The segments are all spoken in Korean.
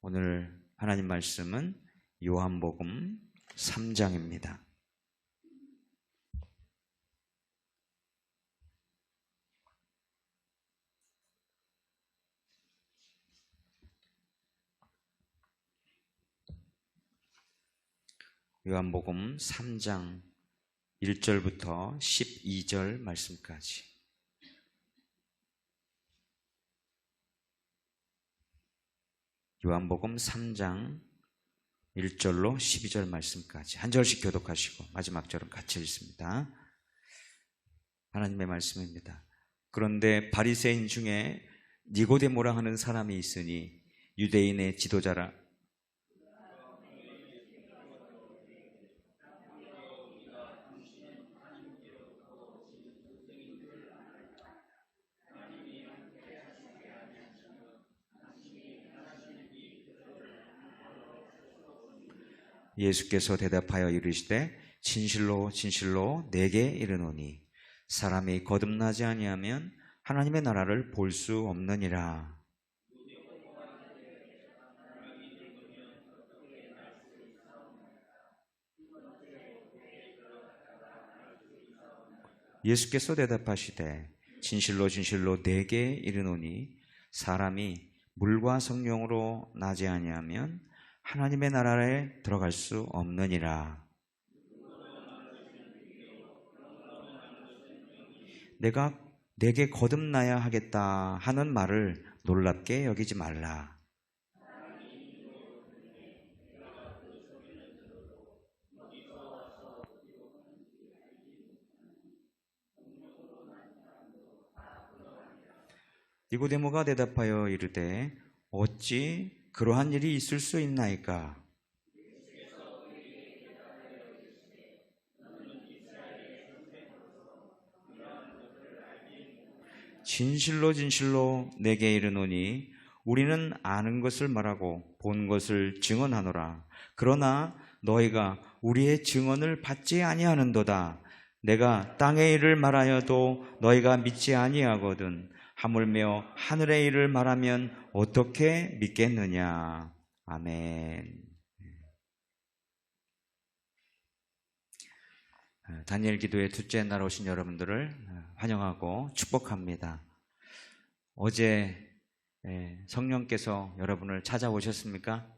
오늘 하나님 말씀은 요한복음 3장입니다. 요한복음 3장 1절부터 12절 말씀까지. 요한복음 3장 1절로 12절 말씀까지 한 절씩 교독하시고 마지막 절은 같이 읽습니다. 하나님의 말씀입니다. 그런데 바리새인 중에 니고데모라 하는 사람이 있으니 유대인의 지도자라. 예수께서 대답하여 이르시되 진실로 진실로 내게 이르노니 사람이 거듭나지 아니하면 하나님의 나라를 볼 수 없느니라. 예수께서 대답하시되 진실로 진실로 내게 이르노니 사람이 물과 성령으로 나지 아니하면 하나님의 나라에 들어갈 수 없느니라. 내가 내게 거듭나야 하겠다 하는 말을 놀랍게 여기지 말라. 니고데모가 대답하여 이르되 어찌 그러한 일이 있을 수 있나이까? 진실로 진실로 내게 이르노니 우리는 아는 것을 말하고 본 것을 증언하노라. 그러나 너희가 우리의 증언을 받지 아니하는도다. 내가 땅의 일을 말하여도 너희가 믿지 아니하거든. 하물며 하늘의 일을 말하면 어떻게 믿겠느냐. 아멘. 다니엘 기도의 둘째 날 오신 여러분들을 환영하고 축복합니다. 어제 성령께서 여러분을 찾아오셨습니까?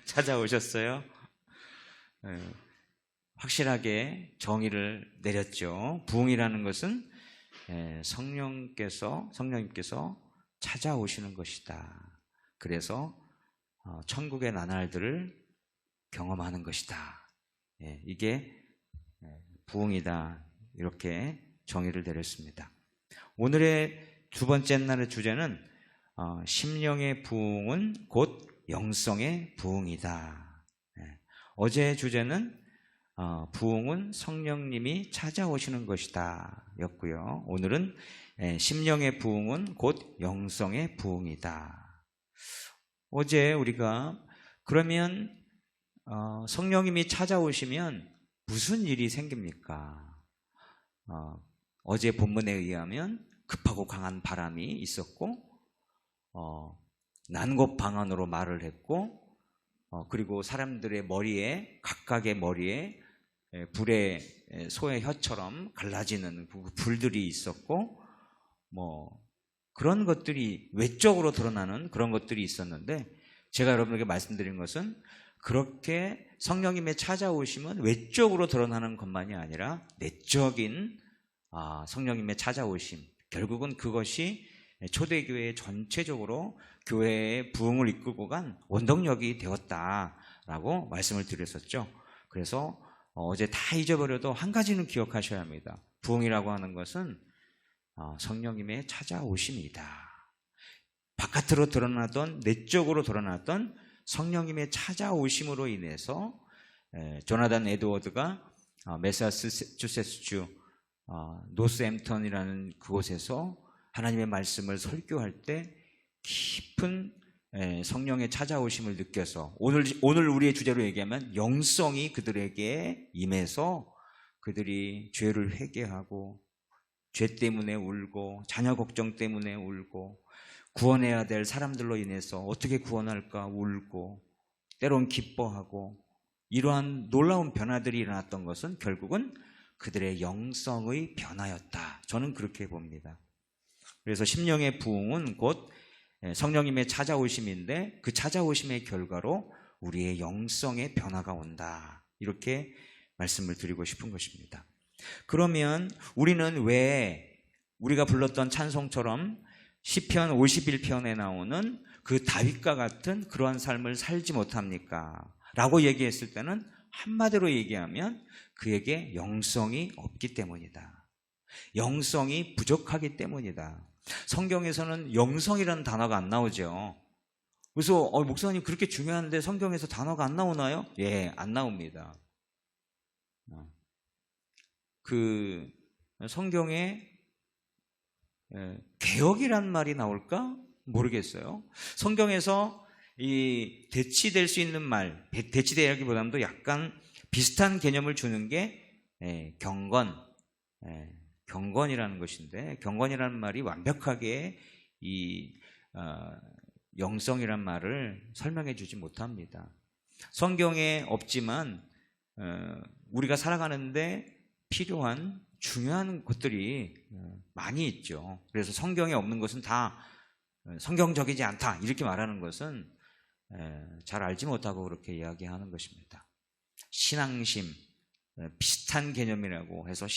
찾아오셨어요? 확실하게 정의를 내렸죠. 부흥이라는 것은 성령님께서 찾아오시는 것이다. 그래서 천국의 나날들을 경험하는 것이다. 이게 부흥이다. 이렇게 정의를 내렸습니다. 오늘의 두 번째 날의 주제는 심령의 부흥은 곧 영성의 부흥이다. 어제의 주제는 부흥은 성령님이 찾아오시는 것이다 였고요. 오늘은 심령의 부흥은 곧 영성의 부흥이다. 어제 우리가 그러면 성령님이 찾아오시면 무슨 일이 생깁니까? 어제 본문에 의하면 급하고 강한 바람이 있었고 난곡방언으로 말을 했고 그리고 사람들의 머리에 각각의 머리에 불의 소의 혀처럼 갈라지는 불들이 있었고 그런 것들이 외적으로 드러나는 그런 것들이 있었는데 제가 여러분에게 말씀드린 것은 그렇게 성령님의 찾아오심은 외적으로 드러나는 것만이 아니라 내적인 성령님의 찾아오심, 결국은 그것이 초대교회 전체적으로 교회의 부흥을 이끌고 간 원동력이 되었다라고 말씀을 드렸었죠. 그래서 어제 다 잊어버려도 한 가지는 기억하셔야 합니다. 부흥이라고 하는 것은 성령님의 찾아오심이다. 바깥으로 드러나던 내적으로 드러났던 성령님의 찾아오심으로 인해서 조나단 에드워드가 매사추세츠주 노스햄턴이라는 그곳에서 하나님의 말씀을 설교할 때 깊은 성령의 찾아오심을 느껴서 오늘 우리의 주제로 얘기하면 영성이 그들에게 임해서 그들이 죄를 회개하고 죄 때문에 울고 자녀 걱정 때문에 울고 구원해야 될 사람들로 인해서 어떻게 구원할까 울고 때론 기뻐하고 이러한 놀라운 변화들이 일어났던 것은 결국은 그들의 영성의 변화였다. 저는 그렇게 봅니다. 그래서 심령의 부흥은 곧 성령님의 찾아오심인데 그 찾아오심의 결과로 우리의 영성의 변화가 온다. 이렇게 말씀을 드리고 싶은 것입니다. 그러면 우리는 왜 우리가 불렀던 찬송처럼 시편 51편에 나오는 그 다윗과 같은 그러한 삶을 살지 못합니까? 라고 얘기했을 때는 한마디로 얘기하면 그에게 영성이 없기 때문이다. 영성이 부족하기 때문이다. 성경에서는 영성이라는 단어가 안 나오죠. 그래서 목사님 그렇게 중요한데 성경에서 단어가 안 나오나요? 예, 안 나옵니다. 그 성경에 개혁이란 말이 나올까? 모르겠어요. 성경에서 이 대치될 수 있는 말, 대치되기보다도 약간 비슷한 개념을 주는 게 경건, 경건이라는 것인데 경건이라는 말이 완벽하게 이 영성이란 말을 설명해 주지 못합니다. 성경에 없지만 우리가 살아가는데 필요한 중요한 것들이 많이 있죠. 그래서 성경에 없는 것은 다 성경적이지 않다 이렇게 말하는 것은 잘 알지 못하고 그렇게 이야기하는 것입니다. 신앙심, 비슷한 개념이라고 해서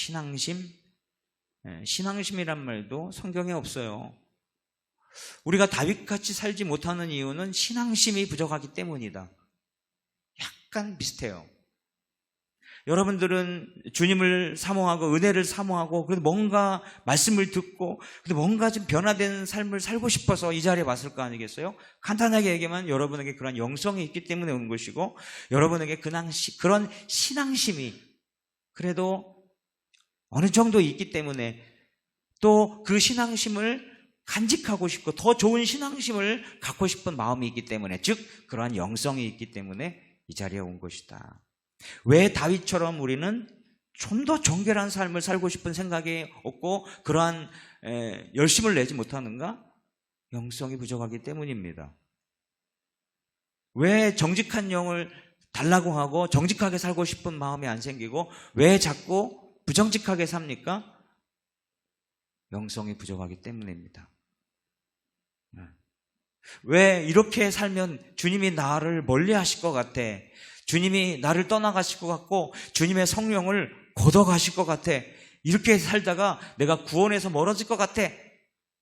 신앙심이란 말도 성경에 없어요. 우리가 다윗같이 살지 못하는 이유는 신앙심이 부족하기 때문이다. 약간 비슷해요. 여러분들은 주님을 사모하고 은혜를 사모하고 그래도 뭔가 말씀을 듣고 근데 뭔가 좀 변화된 삶을 살고 싶어서 이 자리에 왔을 거 아니겠어요? 간단하게 얘기하면 여러분에게 그런 영성이 있기 때문에 온 것이고 여러분에게 그런 신앙심이 그래도 어느 정도 있기 때문에 또 그 신앙심을 간직하고 싶고 더 좋은 신앙심을 갖고 싶은 마음이 있기 때문에 즉 그러한 영성이 있기 때문에 이 자리에 온 것이다. 왜 다윗처럼 우리는 좀 더 정결한 삶을 살고 싶은 생각이 없고 그러한 열심을 내지 못하는가? 영성이 부족하기 때문입니다. 왜 정직한 영을 달라고 하고 정직하게 살고 싶은 마음이 안 생기고 왜 자꾸 부정직하게 삽니까? 영성이 부족하기 때문입니다. 왜 이렇게 살면 주님이 나를 멀리 하실 것 같아? 주님이 나를 떠나가실 것 같고 주님의 성령을 걷어가실 것 같아. 이렇게 살다가 내가 구원에서 멀어질 것 같아.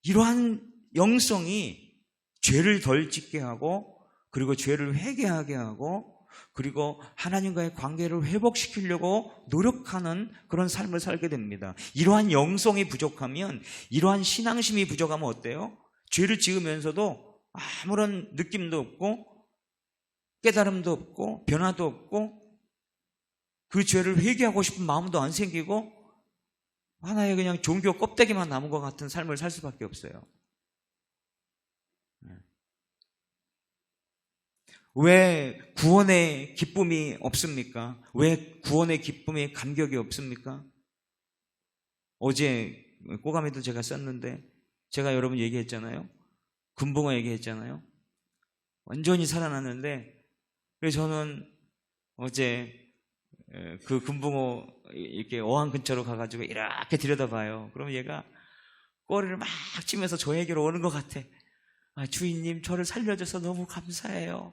이러한 영성이 죄를 덜 짓게 하고 그리고 죄를 회개하게 하고 그리고 하나님과의 관계를 회복시키려고 노력하는 그런 삶을 살게 됩니다. 이러한 영성이 부족하면 이러한 신앙심이 부족하면 어때요? 죄를 지으면서도 아무런 느낌도 없고 깨달음도 없고 변화도 없고 그 죄를 회개하고 싶은 마음도 안 생기고 하나의 그냥 종교 껍데기만 남은 것 같은 삶을 살 수밖에 없어요. 왜 구원의 기쁨이 없습니까? 왜 구원의 기쁨의 감격이 없습니까? 어제 꼬가미도 제가 썼는데 제가 여러분 얘기했잖아요. 금붕어 얘기했잖아요. 완전히 살아났는데 그래서 저는 어제 그 금붕어 이렇게 어항 근처로 가가지고 이렇게 들여다봐요. 그럼 얘가 꼬리를 막 치면서 저에게로 오는 것 같아. 주인님 저를 살려줘서 너무 감사해요.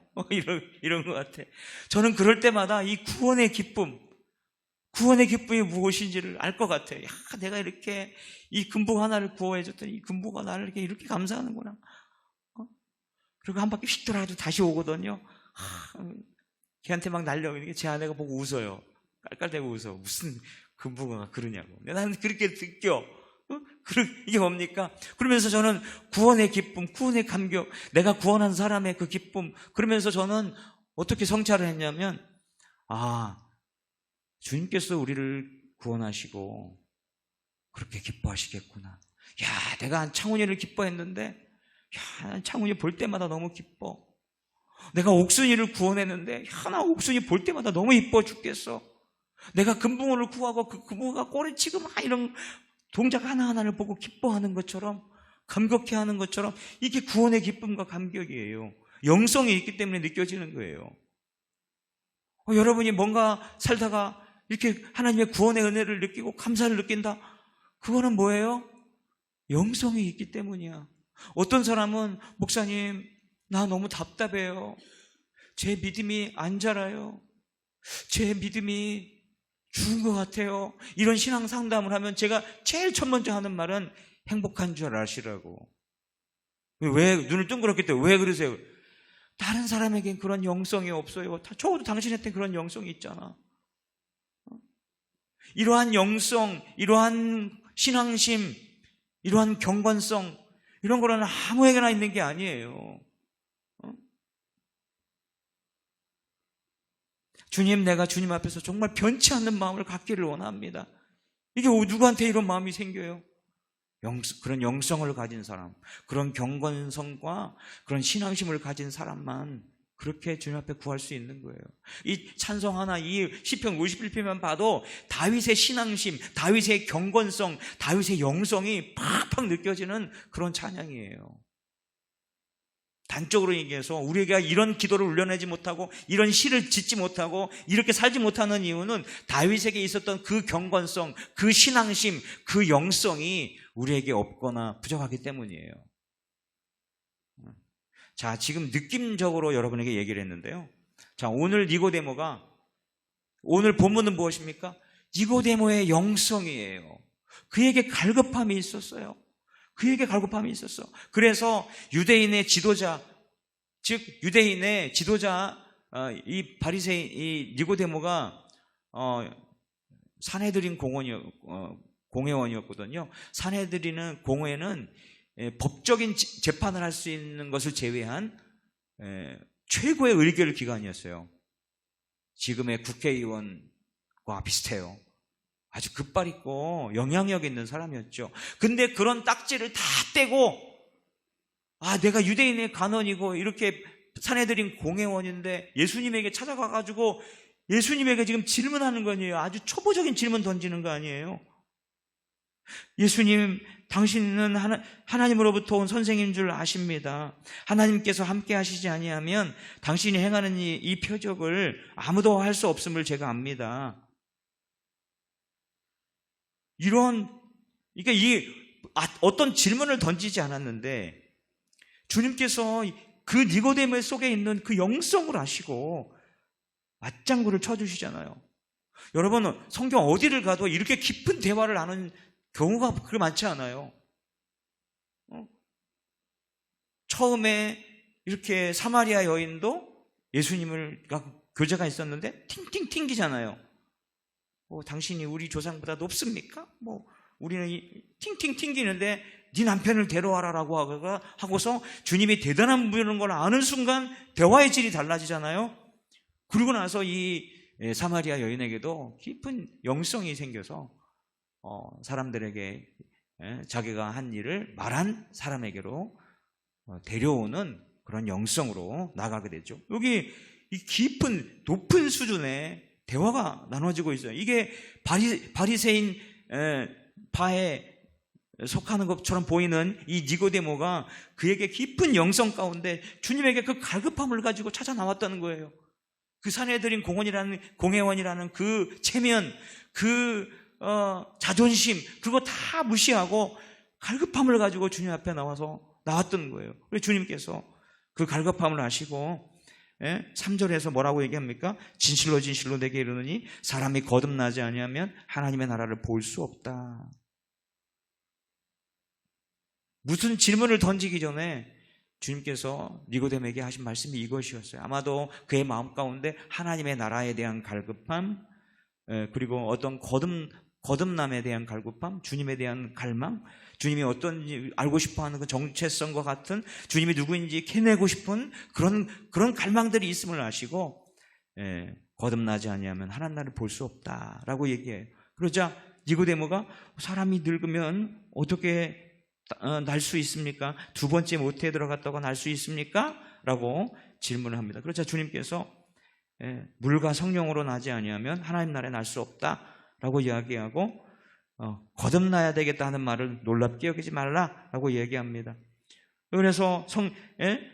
이런 것 같아. 저는 그럴 때마다 이 구원의 기쁨이 무엇인지를 알 것 같아. 야, 내가 이렇게 이 금붕어 하나를 구워해줬더니 이 금붕어가 나를 이렇게 감사하는구나. 그리고 한 바퀴 휙 돌아가도 다시 오거든요. 걔한테 막 날려오니까 제 아내가 보고 웃어요. 깔깔대고 웃어. 무슨 금붕어가 그러냐고. 나는 그렇게 느껴. 이게 뭡니까? 그러면서 저는 구원의 기쁨, 구원의 감격, 내가 구원한 사람의 그 기쁨, 그러면서 저는 어떻게 성찰을 했냐면 주님께서 우리를 구원하시고 그렇게 기뻐하시겠구나. 야, 내가 창훈이를 기뻐했는데 창훈이 볼 때마다 너무 기뻐. 내가 옥순이를 구원했는데 나 옥순이 볼 때마다 너무 이뻐 죽겠어. 내가 금붕어를 구하고 그 금붕어가 꼬리치고 막 이런 동작 하나하나를 보고 기뻐하는 것처럼, 감격해하는 것처럼, 이게 구원의 기쁨과 감격이에요. 영성이 있기 때문에 느껴지는 거예요. 여러분이 뭔가 살다가 이렇게 하나님의 구원의 은혜를 느끼고 감사를 느낀다. 그거는 뭐예요? 영성이 있기 때문이야. 어떤 사람은 목사님, 나 너무 답답해요. 제 믿음이 안 자라요. 제 믿음이 죽은 것 같아요. 이런 신앙 상담을 하면 제가 제일 첫 번째 하는 말은 행복한 줄 아시라고. 왜 눈을 둥그렇게 떠요? 왜 그러세요? 다른 사람에겐 그런 영성이 없어요. 적어도 당신한테 그런 영성이 있잖아. 이러한 영성, 이러한 신앙심, 이러한 경건성, 이런 거는 아무에게나 있는 게 아니에요. 주님, 내가 주님 앞에서 정말 변치 않는 마음을 갖기를 원합니다. 이게 누구한테 이런 마음이 생겨요? 그런 영성을 가진 사람, 그런 경건성과 그런 신앙심을 가진 사람만 그렇게 주님 앞에 구할 수 있는 거예요. 이 찬송 하나, 이 시편 51편만 봐도 다윗의 신앙심, 다윗의 경건성, 다윗의 영성이 팍팍 느껴지는 그런 찬양이에요. 단적으로 얘기해서 우리가 이런 기도를 울려내지 못하고 이런 시를 짓지 못하고 이렇게 살지 못하는 이유는 다윗에게 있었던 그 경건성, 그 신앙심, 그 영성이 우리에게 없거나 부족하기 때문이에요. 자, 지금 느낌적으로 여러분에게 얘기를 했는데요. 자, 오늘 니고데모가, 오늘 본문은 무엇입니까? 니고데모의 영성이에요. 그에게 갈급함이 있었어요. 그에게 갈급함이 있었어. 그래서 유대인의 지도자, 즉 유대인의 지도자, 이 바리새인, 이 니고데모가 산헤드린 공회원이었거든요. 산헤드린은 공회는 법적인 재판을 할 수 있는 것을 제외한 최고의 의결 기관이었어요. 지금의 국회의원과 비슷해요. 아주 깃발 있고 영향력 있는 사람이었죠. 근데 그런 딱지를 다 떼고, 내가 유대인의 간원이고 이렇게 산헤드린 공회원인데 예수님에게 찾아가가지고 예수님에게 지금 질문하는 거 아니에요. 아주 초보적인 질문 던지는 거 아니에요. 예수님, 당신은 하나님으로부터 온 선생인 줄 아십니다. 하나님께서 함께 하시지 아니하면 당신이 행하는 이 표적을 아무도 할 수 없음을 제가 압니다. 어떤 질문을 던지지 않았는데 주님께서 그 니고데모 속에 있는 그 영성을 아시고 맞장구를 쳐주시잖아요. 여러분, 성경 어디를 가도 이렇게 깊은 대화를 하는 경우가 그렇게 많지 않아요. 처음에 이렇게 사마리아 여인도 예수님을 교제가 있었는데 팅팅 튕기잖아요. 당신이 우리 조상보다 높습니까? 우리는 팅팅 튕기는데 네 남편을 데려와라라고 하고서 주님이 대단한 분인 걸 아는 순간 대화의 질이 달라지잖아요. 그리고 나서 이 사마리아 여인에게도 깊은 영성이 생겨서 사람들에게 자기가 한 일을 말한 사람에게로 데려오는 그런 영성으로 나가게 되죠. 여기 이 깊은 높은 수준의 대화가 나눠지고 있어요. 이게 바리새인 파에 속하는 것처럼 보이는 이 니고데모가 그에게 깊은 영성 가운데 주님에게 그 갈급함을 가지고 찾아 나왔다는 거예요. 그 산헤드린 공회원이라는 그 체면, 그 자존심, 그거 다 무시하고 갈급함을 가지고 주님 앞에 나왔던 거예요. 그래서 주님께서 그 갈급함을 아시고 3절에서 뭐라고 얘기합니까? 진실로 진실로 내게 이르노니 사람이 거듭나지 아니하면 하나님의 나라를 볼 수 없다. 무슨 질문을 던지기 전에 주님께서 니고데모에게 하신 말씀이 이것이었어요. 아마도 그의 마음 가운데 하나님의 나라에 대한 갈급함, 그리고 어떤 거듭남에 대한 갈급함, 주님에 대한 갈망, 주님이 어떤지 알고 싶어하는 그 정체성과 같은, 주님이 누구인지 캐내고 싶은 그런 갈망들이 있음을 아시고 거듭나지 아니하면 하나님 나라를 볼 수 없다라고 얘기해요. 그러자 니고데모가 사람이 늙으면 어떻게 날 수 있습니까? 두 번째 모태에 들어갔다고 날 수 있습니까? 라고 질문을 합니다. 그러자 주님께서 물과 성령으로 나지 아니하면 하나님 나라에 날 수 없다라고 이야기하고 거듭나야 되겠다 하는 말을 놀랍게 여기지 말라라고 얘기합니다. 그래서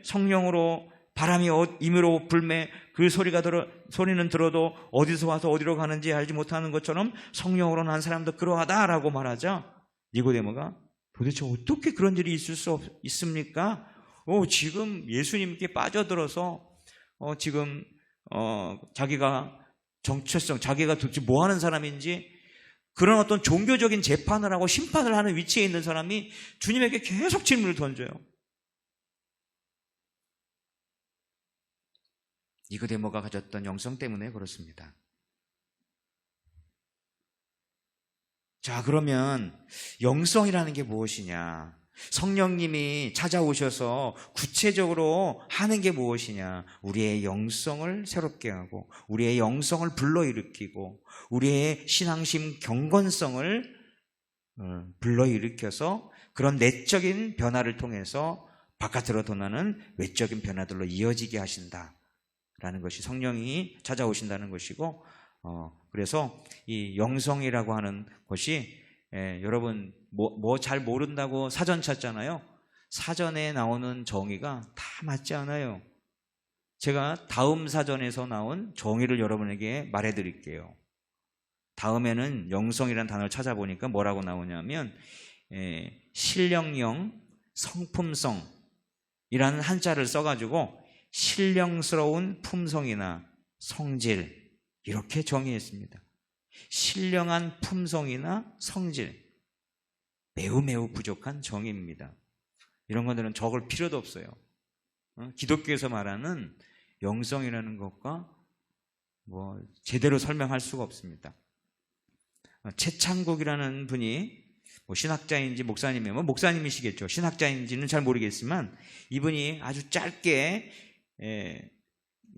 성령으로 바람이 임으로 불매 그 소리는 들어도 어디서 와서 어디로 가는지 알지 못하는 것처럼 성령으로 난 사람도 그러하다라고 말하자 니고데모가 도대체 어떻게 그런 일이 있을 수 있습니까? 지금 예수님께 빠져들어서 지금 자기가 정체성, 자기가 도대체 뭐 하는 사람인지 그런 어떤 종교적인 재판을 하고 심판을 하는 위치에 있는 사람이 주님에게 계속 질문을 던져요. 니고데모가 가졌던 영성 때문에 그렇습니다. 자, 그러면 영성이라는 게 무엇이냐? 성령님이 찾아오셔서 구체적으로 하는 게 무엇이냐? 우리의 영성을 새롭게 하고 우리의 영성을 불러일으키고 우리의 신앙심 경건성을 불러일으켜서 그런 내적인 변화를 통해서 바깥으로 드러나는 외적인 변화들로 이어지게 하신다라는 것이 성령이 찾아오신다는 것이고, 그래서 이 영성이라고 하는 것이 여러분 뭐 잘 모른다고 사전 찾잖아요. 사전에 나오는 정의가 다 맞지 않아요. 제가 다음 사전에서 나온 정의를 여러분에게 말해드릴게요. 다음에는 영성이라는 단어를 찾아보니까 뭐라고 나오냐면 신령령, 성품성이라는 한자를 써가지고 신령스러운 품성이나 성질 이렇게 정의했습니다. 신령한 품성이나 성질, 매우 부족한 정의입니다. 이런 것들은 적을 필요도 없어요. 기독교에서 말하는 영성이라는 것과 제대로 설명할 수가 없습니다. 최창국이라는 분이 신학자인지 목사님이면 목사님이시겠죠. 신학자인지는 잘 모르겠지만 이분이 아주 짧게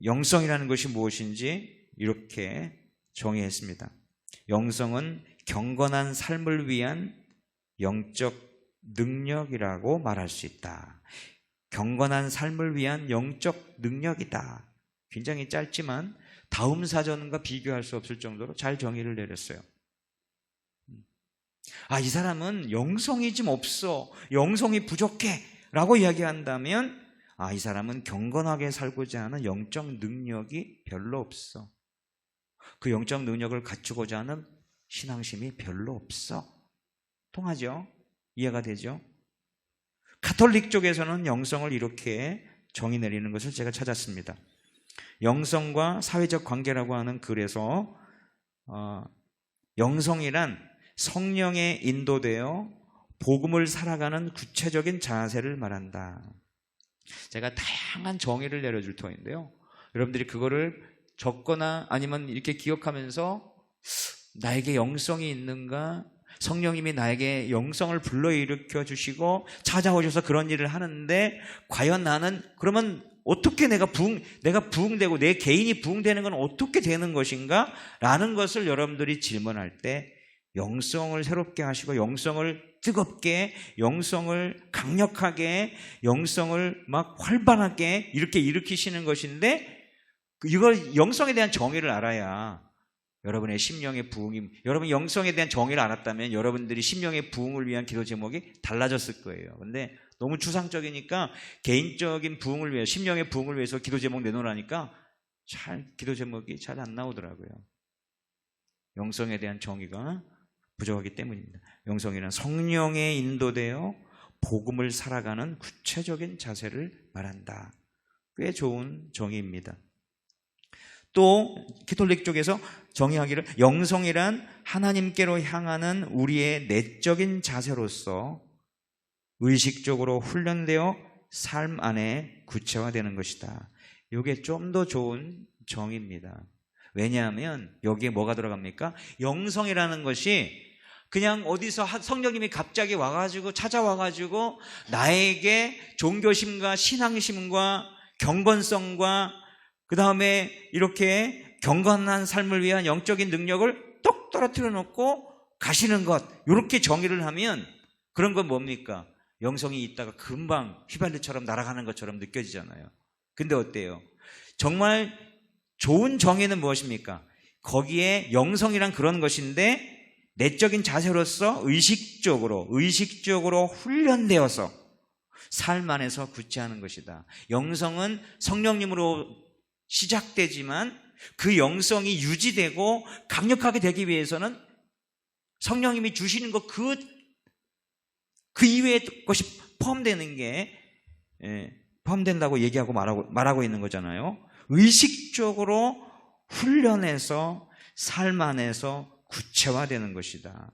영성이라는 것이 무엇인지 이렇게 정의했습니다. 영성은 경건한 삶을 위한 영적 능력이라고 말할 수 있다. 경건한 삶을 위한 영적 능력이다. 굉장히 짧지만 다음 사전과 비교할 수 없을 정도로 잘 정의를 내렸어요. 이 사람은 영성이 좀 없어, 영성이 부족해 라고 이야기한다면 이 사람은 경건하게 살고자 하는 영적 능력이 별로 없어. 그 영적 능력을 갖추고자 하는 신앙심이 별로 없어. 통하죠? 이해가 되죠? 가톨릭 쪽에서는 영성을 이렇게 정의 내리는 것을 제가 찾았습니다. 영성과 사회적 관계라고 하는 글에서 영성이란 성령에 인도되어 복음을 살아가는 구체적인 자세를 말한다. 제가 다양한 정의를 내려줄 터인데요. 여러분들이 그거를 적거나 아니면 이렇게 기억하면서 나에게 영성이 있는가? 성령님이 나에게 영성을 불러일으켜 주시고 찾아오셔서 그런 일을 하는데 과연 나는 그러면 어떻게 내가 부흥되고 내 개인이 부흥되는 건 어떻게 되는 것인가? 라는 것을 여러분들이 질문할 때 영성을 새롭게 하시고 영성을 뜨겁게, 영성을 강력하게, 영성을 막 활발하게 이렇게 일으키시는 것인데 이걸 영성에 대한 정의를 알아야 여러분의 심령의 부흥이, 여러분 영성에 대한 정의를 알았다면 여러분들이 심령의 부흥을 위한 기도 제목이 달라졌을 거예요. 근데 너무 추상적이니까 개인적인 부흥을 위해, 심령의 부흥을 위해서 기도 제목 내놓으라니까 기도 제목이 잘 안 나오더라고요. 영성에 대한 정의가 부족하기 때문입니다. 영성이란 성령에 인도되어 복음을 살아가는 구체적인 자세를 말한다. 꽤 좋은 정의입니다. 또 가톨릭 쪽에서 정의하기를 영성이란 하나님께로 향하는 우리의 내적인 자세로서 의식적으로 훈련되어 삶 안에 구체화되는 것이다. 이게 좀 더 좋은 정의입니다. 왜냐하면 여기에 뭐가 들어갑니까? 영성이라는 것이 그냥 어디서 성령님이 갑자기 와가지고 찾아와가지고 나에게 종교심과 신앙심과 경건성과 그 다음에 이렇게 경건한 삶을 위한 영적인 능력을 똑 떨어뜨려 놓고 가시는 것, 이렇게 정의를 하면 그런 건 뭡니까? 영성이 있다가 금방 휘발유처럼 날아가는 것처럼 느껴지잖아요. 근데 어때요? 정말 좋은 정의는 무엇입니까? 거기에 영성이란 그런 것인데 내적인 자세로서 의식적으로 훈련되어서 삶 안에서 구체하는 것이다. 영성은 성령님으로 시작되지만 그 영성이 유지되고 강력하게 되기 위해서는 성령님이 주시는 것 그 이외의 것이 포함되는 게 포함된다고 얘기하고 말하고 있는 거잖아요. 의식적으로 훈련해서 삶 안에서 구체화되는 것이다.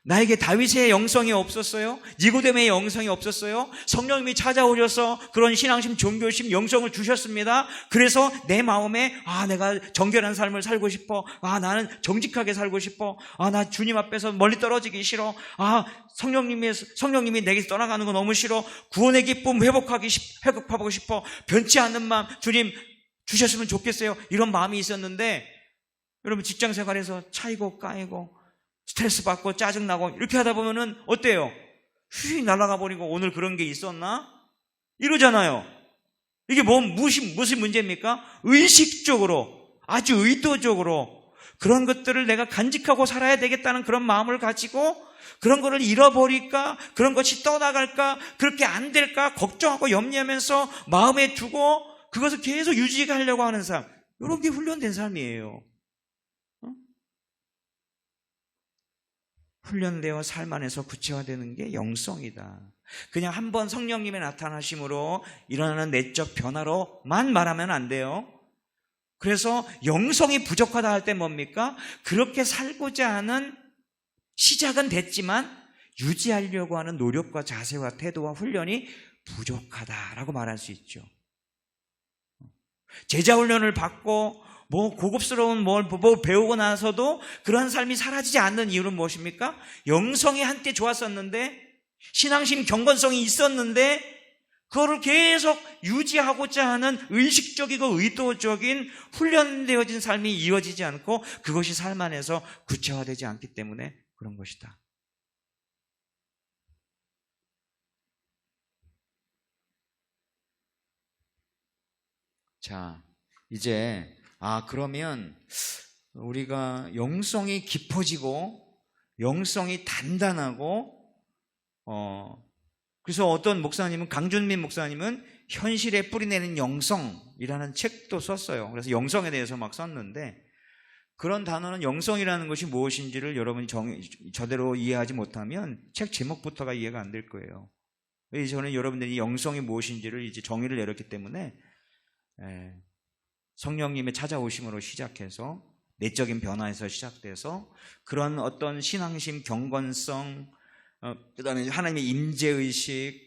나에게 다윗의 영성이 없었어요? 니고데모의 영성이 없었어요? 성령님이 찾아오셔서 그런 신앙심, 종교심, 영성을 주셨습니다. 그래서 내 마음에 내가 정결한 삶을 살고 싶어. 나는 정직하게 살고 싶어. 나 주님 앞에서 멀리 떨어지기 싫어. 성령님이 내게서 떠나가는 거 너무 싫어. 구원의 기쁨 회복하고 싶어. 변치 않는 마음 주님 주셨으면 좋겠어요. 이런 마음이 있었는데 여러분 직장 생활에서 차이고 까이고 스트레스 받고 짜증나고 이렇게 하다 보면은 어때요? 휙 날아가 버리고 오늘 그런 게 있었나? 이러잖아요. 이게 무슨 문제입니까? 의식적으로, 아주 의도적으로 그런 것들을 내가 간직하고 살아야 되겠다는 그런 마음을 가지고 그런 거를 잃어버릴까? 그런 것이 떠나갈까? 그렇게 안 될까? 걱정하고 염려하면서 마음에 두고 그것을 계속 유지하려고 하는 삶. 이런 게 훈련된 삶이에요. 훈련되어 삶 안에서 구체화되는 게 영성이다. 그냥 한번 성령님의 나타나심으로 일어나는 내적 변화로만 말하면 안 돼요. 그래서 영성이 부족하다 할 때 뭡니까? 그렇게 살고자 하는 시작은 됐지만 유지하려고 하는 노력과 자세와 태도와 훈련이 부족하다라고 말할 수 있죠. 제자 훈련을 받고 고급스러운 뭘 배우고 나서도 그런 삶이 사라지지 않는 이유는 무엇입니까? 영성이 한때 좋았었는데 신앙심, 경건성이 있었는데 그거를 계속 유지하고자 하는 의식적이고 의도적인 훈련되어진 삶이 이어지지 않고 그것이 삶 안에서 구체화되지 않기 때문에 그런 것이다. 자, 이제 그러면 우리가 영성이 깊어지고 영성이 단단하고 그래서 어떤 목사님은 강준민 목사님은 현실에 뿌리내는 영성이라는 책도 썼어요. 그래서 영성에 대해서 막 썼는데 그런 단어는 영성이라는 것이 무엇인지를 여러분이 저대로 이해하지 못하면 책 제목부터가 이해가 안 될 거예요. 저는 여러분들이 영성이 무엇인지를 이제 정의를 내렸기 때문에 성령님의 찾아오심으로 시작해서 내적인 변화에서 시작돼서 그런 어떤 신앙심, 경건성, 그 다음에 하나님의 임재의식,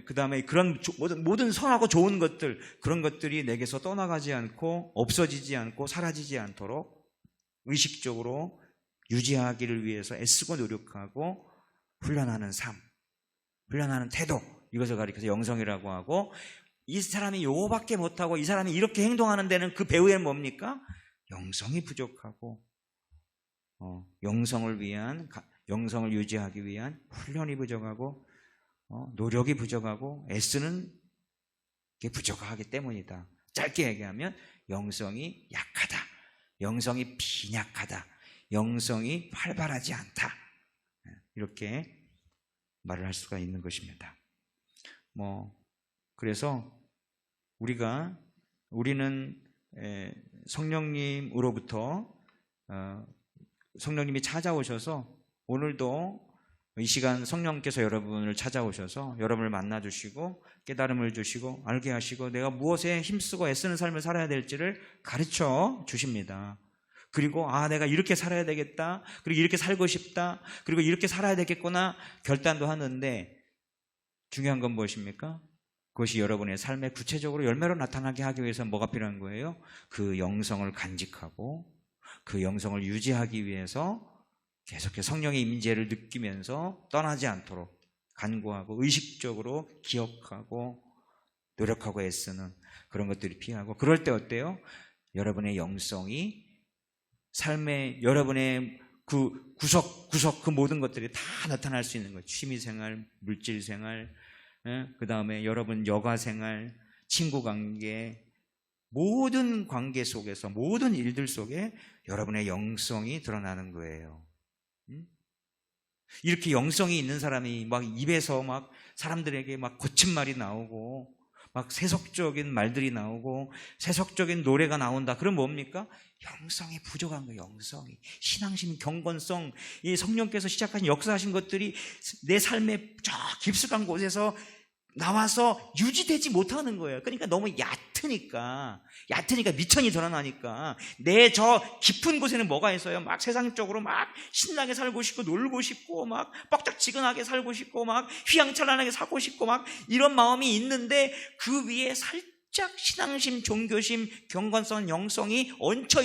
그 다음에 그런 모든 선하고 좋은 것들, 그런 것들이 내게서 떠나가지 않고 없어지지 않고 사라지지 않도록 의식적으로 유지하기를 위해서 애쓰고 노력하고 훈련하는 삶, 훈련하는 태도, 이것을 가리켜서 영성이라고 하고, 이 사람이 요거밖에 못하고 이 사람이 이렇게 행동하는 데는 그 배후에는 뭡니까? 영성이 부족하고 영성을 유지하기 위한 훈련이 부족하고 노력이 부족하고 애쓰는 게 부족하기 때문이다. 짧게 얘기하면 영성이 약하다, 영성이 빈약하다, 영성이 활발하지 않다, 이렇게 말을 할 수가 있는 것입니다. 그래서 우리는 성령님으로부터 성령님이 찾아오셔서 오늘도 이 시간 성령께서 여러분을 찾아오셔서 여러분을 만나주시고 깨달음을 주시고 알게 하시고 내가 무엇에 힘쓰고 애쓰는 삶을 살아야 될지를 가르쳐 주십니다. 그리고 내가 이렇게 살아야 되겠다, 그리고 이렇게 살고 싶다, 그리고 이렇게 살아야 되겠구나 결단도 하는데 중요한 건 무엇입니까? 그것이 여러분의 삶에 구체적으로 열매로 나타나게 하기 위해서 뭐가 필요한 거예요? 그 영성을 간직하고 그 영성을 유지하기 위해서 계속해서 성령의 임재를 느끼면서 떠나지 않도록 간구하고 의식적으로 기억하고 노력하고 애쓰는 그런 것들이 필요하고, 그럴 때 어때요? 여러분의 영성이 삶의 여러분의 그 구석 그 모든 것들이 다 나타날 수 있는 거예요. 취미생활, 물질생활, 그 다음에 여러분 여가생활, 친구관계, 모든 관계 속에서, 모든 일들 속에 여러분의 영성이 드러나는 거예요. 이렇게 영성이 있는 사람이 막 입에서 막 사람들에게 막 거친 말이 나오고 막 세속적인 말들이 나오고 세속적인 노래가 나온다. 그럼 뭡니까? 영성이 부족한 거예요. 영성이. 신앙심, 경건성, 이 성령께서 시작하신 역사하신 것들이 내 삶의 저 깊숙한 곳에서 나와서 유지되지 못하는 거예요. 그러니까 너무 얕으니까 미천이 드러나니까 내 저 깊은 곳에는 뭐가 있어요? 막 세상적으로 막 신나게 살고 싶고 놀고 싶고 막 뻑적지근하게 살고 싶고 막 휘황찬란하게 살고 싶고 막 이런 마음이 있는데 그 위에 살짝 신앙심, 종교심, 경건성, 영성이 얹혀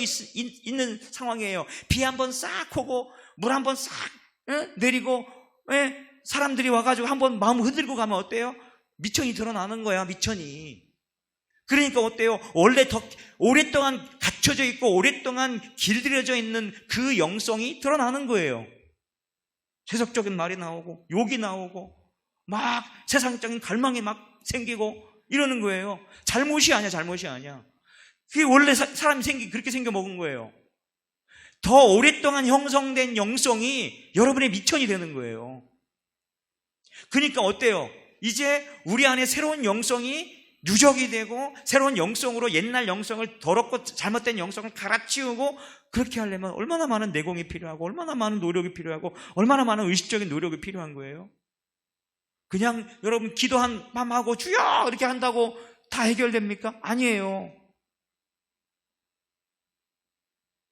있는 상황이에요. 비 한번 싹 오고 물 한번 싹 내리고 사람들이 와가지고 한번 마음 흔들고 가면 어때요? 미천이 드러나는 거야. 미천이. 그러니까 어때요? 원래 더 오랫동안 갇혀져 있고 오랫동안 길들여져 있는 그 영성이 드러나는 거예요. 세속적인 말이 나오고 욕이 나오고 막 세상적인 갈망이 막 생기고 이러는 거예요. 잘못이 아니야. 그게 원래 사람이 그렇게 생겨 먹은 거예요. 더 오랫동안 형성된 영성이 여러분의 미천이 되는 거예요. 그러니까 어때요? 이제 우리 안에 새로운 영성이 누적이 되고 새로운 영성으로 옛날 영성을 더럽고 잘못된 영성을 갈아치우고 그렇게 하려면 얼마나 많은 내공이 필요하고 얼마나 많은 노력이 필요하고 얼마나 많은 의식적인 노력이 필요한 거예요. 그냥 여러분 기도 한 밤 하고 주여 이렇게 한다고 다 해결됩니까? 아니에요.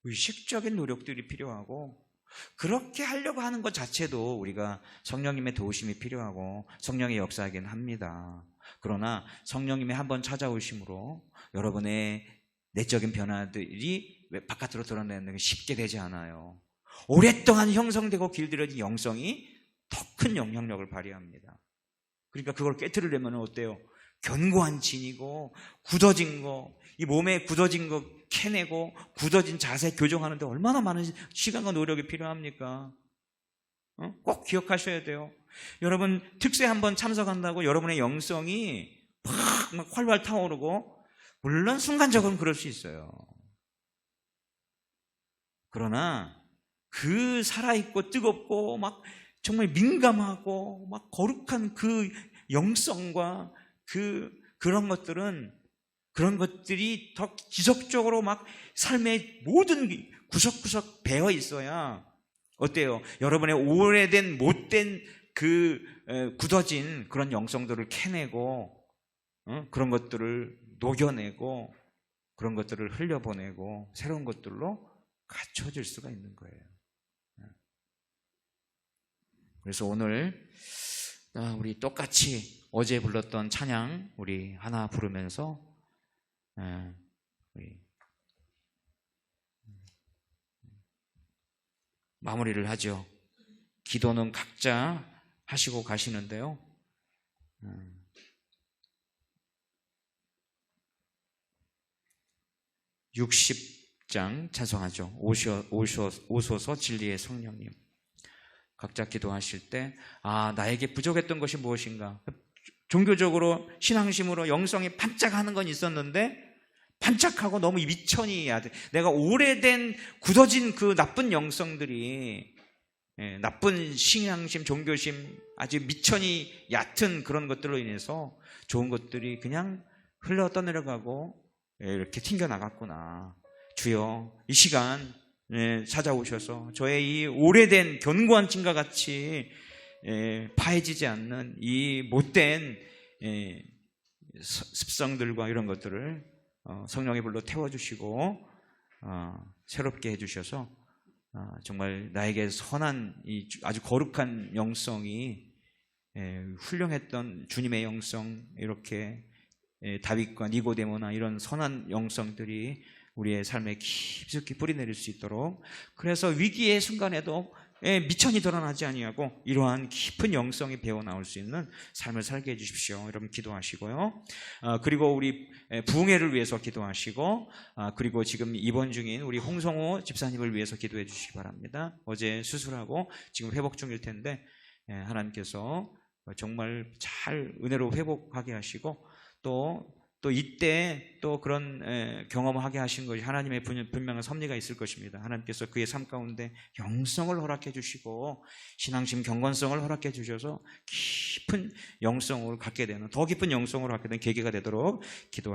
의식적인 노력들이 필요하고 그렇게 하려고 하는 것 자체도 우리가 성령님의 도우심이 필요하고 성령의 역사이긴 합니다. 그러나 성령님이 한번 찾아오심으로 여러분의 내적인 변화들이 바깥으로 드러내는 게 쉽게 되지 않아요. 오랫동안 형성되고 길들여진 영성이 더 큰 영향력을 발휘합니다. 그러니까 그걸 깨트리려면 어때요? 견고한 진이고 굳어진 거, 이 몸에 굳어진 거 캐내고 굳어진 자세 교정하는데 얼마나 많은 시간과 노력이 필요합니까? 꼭 기억하셔야 돼요. 여러분 특세 한번 참석한다고 여러분의 영성이 막 활활 타오르고 물론 순간적으로는 그럴 수 있어요. 그러나 그 살아있고 뜨겁고 막 정말 민감하고 막 거룩한 그 영성과 그런 것들이 더 지속적으로 막 삶의 모든 구석구석 배어 있어야 어때요? 여러분의 오래된 못된 굳어진 그런 영성들을 캐내고 그런 것들을 녹여내고 그런 것들을 흘려보내고 새로운 것들로 갖춰질 수가 있는 거예요. 그래서 오늘 우리 똑같이 어제 불렀던 찬양 우리 하나 부르면서 마무리를 하죠. 기도는 각자 하시고 가시는데요. 60장 찬송하죠. 오소서 진리의 성령님. 각자 기도하실 때 나에게 부족했던 것이 무엇인가? 종교적으로 신앙심으로 영성이 반짝하는 건 있었는데 반짝하고 너무 미천이야. 내가 오래된 굳어진 그 나쁜 영성들이 나쁜 신앙심, 종교심, 아주 미천이 얕은 그런 것들로 인해서 좋은 것들이 그냥 흘러 떠내려가고 이렇게 튕겨나갔구나. 주여 이 시간 찾아오셔서 저의 이 오래된 견고한 찐과 같이 파해지지 않는 이 못된 습성들과 이런 것들을 성령의 불로 태워주시고 새롭게 해주셔서 정말 나에게 선한 이 아주 거룩한 영성이 훌륭했던 주님의 영성, 이렇게 다윗과 니고데모나 이런 선한 영성들이 우리의 삶에 깊숙이 뿌리내릴 수 있도록, 그래서 위기의 순간에도 미천이 드러나지 아니하고 이러한 깊은 영성이 배어나올 수 있는 삶을 살게 해주십시오. 여러분 기도하시고요. 그리고 우리 부흥회를 위해서 기도하시고, 그리고 지금 입원 중인 우리 홍성호 집사님을 위해서 기도해 주시기 바랍니다. 어제 수술하고 지금 회복 중일 텐데 하나님께서 정말 잘 은혜로 회복하게 하시고 또 또 이때 또 그런 경험을 하게 하신 것이 하나님의 분명한 섭리가 있을 것입니다. 하나님께서 그의 삶 가운데 영성을 허락해 주시고 신앙심 경건성을 허락해 주셔서 깊은 영성을 갖게 되는, 더 깊은 영성을 갖게 되는 계기가 되도록 기도하십니다.